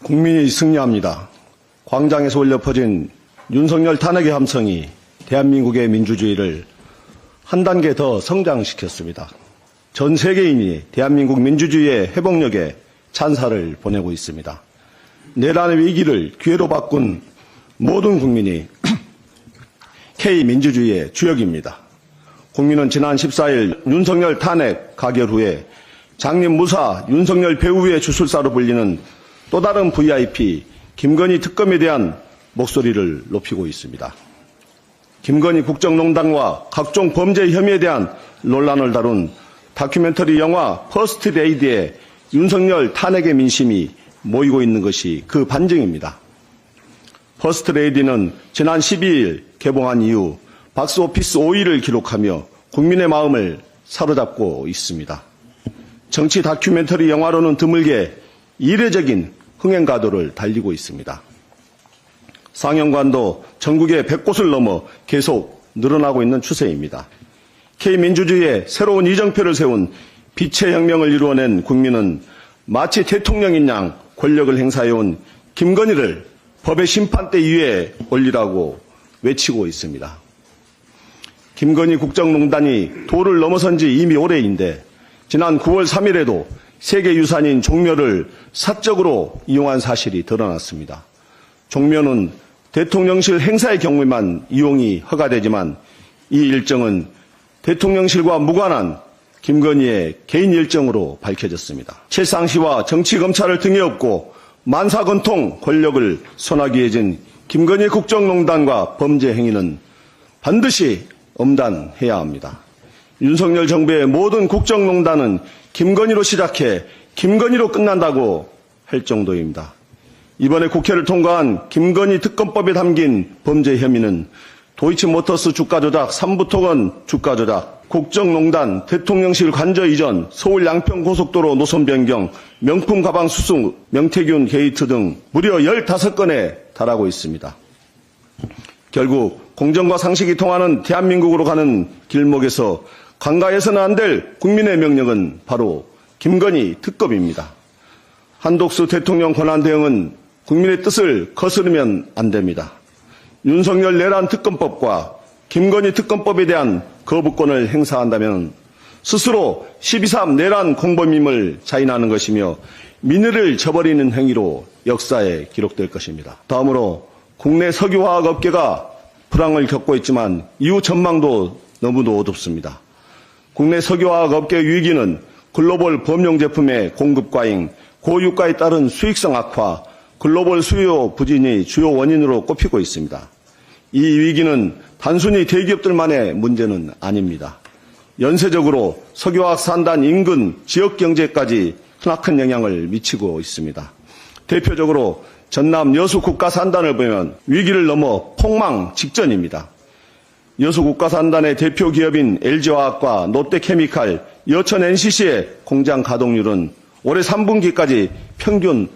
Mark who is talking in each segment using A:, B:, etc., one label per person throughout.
A: 국민이 승리합니다. 광장에서 울려 퍼진 윤석열 탄핵의 함성이 대한민국의 민주주의를 한 단계 더 성장시켰습니다. 전 세계인이 대한민국 민주주의의 회복력에 찬사를 보내고 있습니다. 내란의 위기를 기회로 바꾼 모든 국민이 K민주주의의 주역입니다. 국민은 지난 14일 윤석열 탄핵 가결 후에 장님 무사 윤석열 배후의 주술사로 불리는 또 다른 VIP 김건희 특검에 대한 목소리를 높이고 있습니다. 김건희 국정농단과 각종 범죄 혐의에 대한 논란을 다룬 다큐멘터리 영화 퍼스트 레이디에 윤석열 탄핵의 민심이 모이고 있는 것이 그 반증입니다. 퍼스트 레이디는 지난 12일 개봉한 이후 박스오피스 5위를 기록하며 국민의 마음을 사로잡고 있습니다. 정치 다큐멘터리 영화로는 드물게 이례적인 흥행 가도를 달리고 있습니다. 상영관도 전국의 100곳을 넘어 계속 늘어나고 있는 추세입니다. K민주주의의 새로운 이정표를 세운 빛의 혁명을 이루어낸 국민은 마치 대통령인 양 권력을 행사해온 김건희를 법의 심판대 위에 올리라고 외치고 있습니다. 김건희 국정농단이 도를 넘어선 지 이미 오래인데 지난 9월 3일에도 세계유산인 종묘를 사적으로 이용한 사실이 드러났습니다. 종묘는 대통령실 행사의 경우에만 이용이 허가되지만 이 일정은 대통령실과 무관한 김건희의 개인 일정으로 밝혀졌습니다. 최상시와 정치검찰을 등에 업고 만사건통 권력을 손아귀에 쥔 김건희 국정농단과 범죄 행위는 반드시 엄단해야 합니다. 윤석열 정부의 모든 국정농단은 김건희로 시작해 김건희로 끝난다고 할 정도입니다. 이번에 국회를 통과한 김건희 특검법에 담긴 범죄 혐의는 도이치모터스 주가 조작, 삼부토건 주가 조작, 국정농단, 대통령실 관저 이전, 서울 양평 고속도로 노선 변경, 명품 가방 수수, 명태균 게이트 등 무려 15건에 달하고 있습니다. 결국 공정과 상식이 통하는 대한민국으로 가는 길목에서 간과해서는 안 될 국민의 명령은 바로 김건희 특검입니다. 한독수 대통령 권한 대응은 국민의 뜻을 거스르면 안 됩니다. 윤석열 내란 특검법과 김건희 특검법에 대한 거부권을 행사한다면 스스로 12.3 내란 공범임을 자인하는 것이며 민의를 저버리는 행위로 역사에 기록될 것입니다. 다음으로 국내 석유화학 업계가 불황을 겪고 있지만 이후 전망도 너무도 어둡습니다. 국내 석유화학 업계 위기는 글로벌 범용 제품의 공급 과잉, 고유가에 따른 수익성 악화, 글로벌 수요 부진이 주요 원인으로 꼽히고 있습니다. 이 위기는 단순히 대기업들만의 문제는 아닙니다. 연쇄적으로 석유화학 산단 인근 지역 경제까지 크나큰 영향을 미치고 있습니다. 대표적으로 전남 여수 국가산단을 보면 위기를 넘어 폭망 직전입니다. 여수 국가산단의 대표 기업인 LG화학과 롯데케미칼, 여천 NCC의 공장 가동률은 올해 3분기까지 평균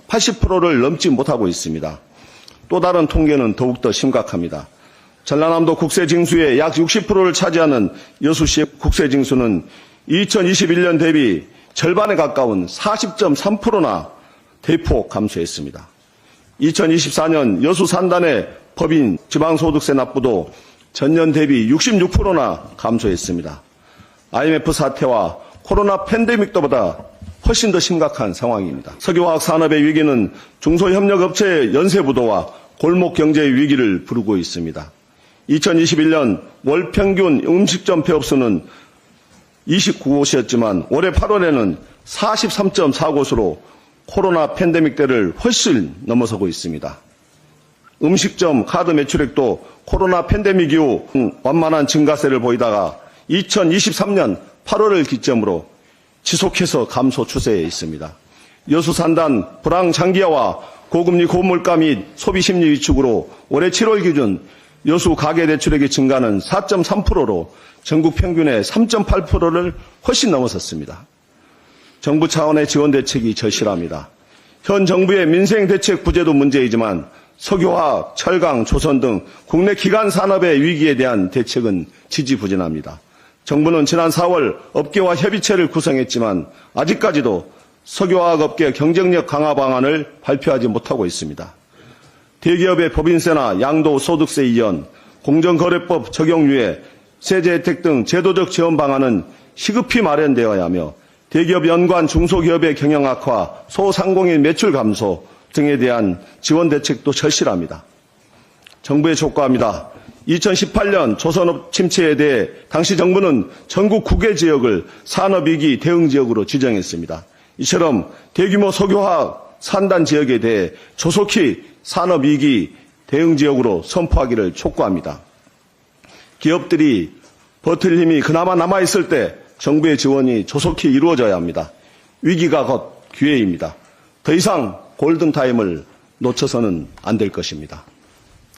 A: 80%를 넘지 못하고 있습니다. 또 다른 통계는 더욱더 심각합니다. 전라남도 국세징수의 약 60%를 차지하는 여수시의 국세징수는 2021년 대비 절반에 가까운 40.3%나 대폭 감소했습니다. 2024년 여수 산단의 법인 지방소득세 납부도 전년 대비 66%나 감소했습니다. IMF 사태와 코로나 팬데믹 때보다 훨씬 더 심각한 상황입니다. 석유화학 산업의 위기는 중소협력업체의 연쇄부도와 골목경제의 위기를 부르고 있습니다. 2021년 월 평균 음식점 폐업수는 29곳이었지만 올해 8월에는 43.4곳으로 코로나 팬데믹 때를 훨씬 넘어서고 있습니다. 음식점 카드 매출액도 코로나 팬데믹 이후 완만한 증가세를 보이다가 2023년 8월을 기점으로 지속해서 감소 추세에 있습니다. 여수 산단 불황 장기화와 고금리 고물가 및 소비 심리 위축으로 올해 7월 기준 여수 가계 대출액의 증가는 4.3%로 전국 평균의 3.8%를 훨씬 넘어섰습니다. 정부 차원의 지원 대책이 절실합니다. 현 정부의 민생 대책 부재도 문제이지만 석유화학, 철강, 조선 등 국내 기간 산업의 위기에 대한 대책은 지지부진합니다. 정부는 지난 4월 업계와 협의체를 구성했지만 아직까지도 석유화학업계 경쟁력 강화 방안을 발표하지 못하고 있습니다. 대기업의 법인세나 양도소득세 이전, 공정거래법 적용유예, 세제 혜택 등 제도적 지원 방안은 시급히 마련되어야 하며 대기업 연관 중소기업의 경영 악화, 소상공인 매출 감소 등에 대한 지원 대책도 절실합니다. 정부에 촉구합니다. 2018년 조선업 침체에 대해 당시 정부는 전국 9개 지역을 산업위기 대응지역으로 지정했습니다. 이처럼 대규모 석유화학 산단 지역에 대해 조속히 산업위기 대응지역으로 선포하기를 촉구합니다. 기업들이 버틸 힘이 그나마 남아있을 때 정부의 지원이 조속히 이루어져야 합니다. 위기가 곧 기회입니다. 더 이상 골든타임을 놓쳐서는 안 될 것입니다.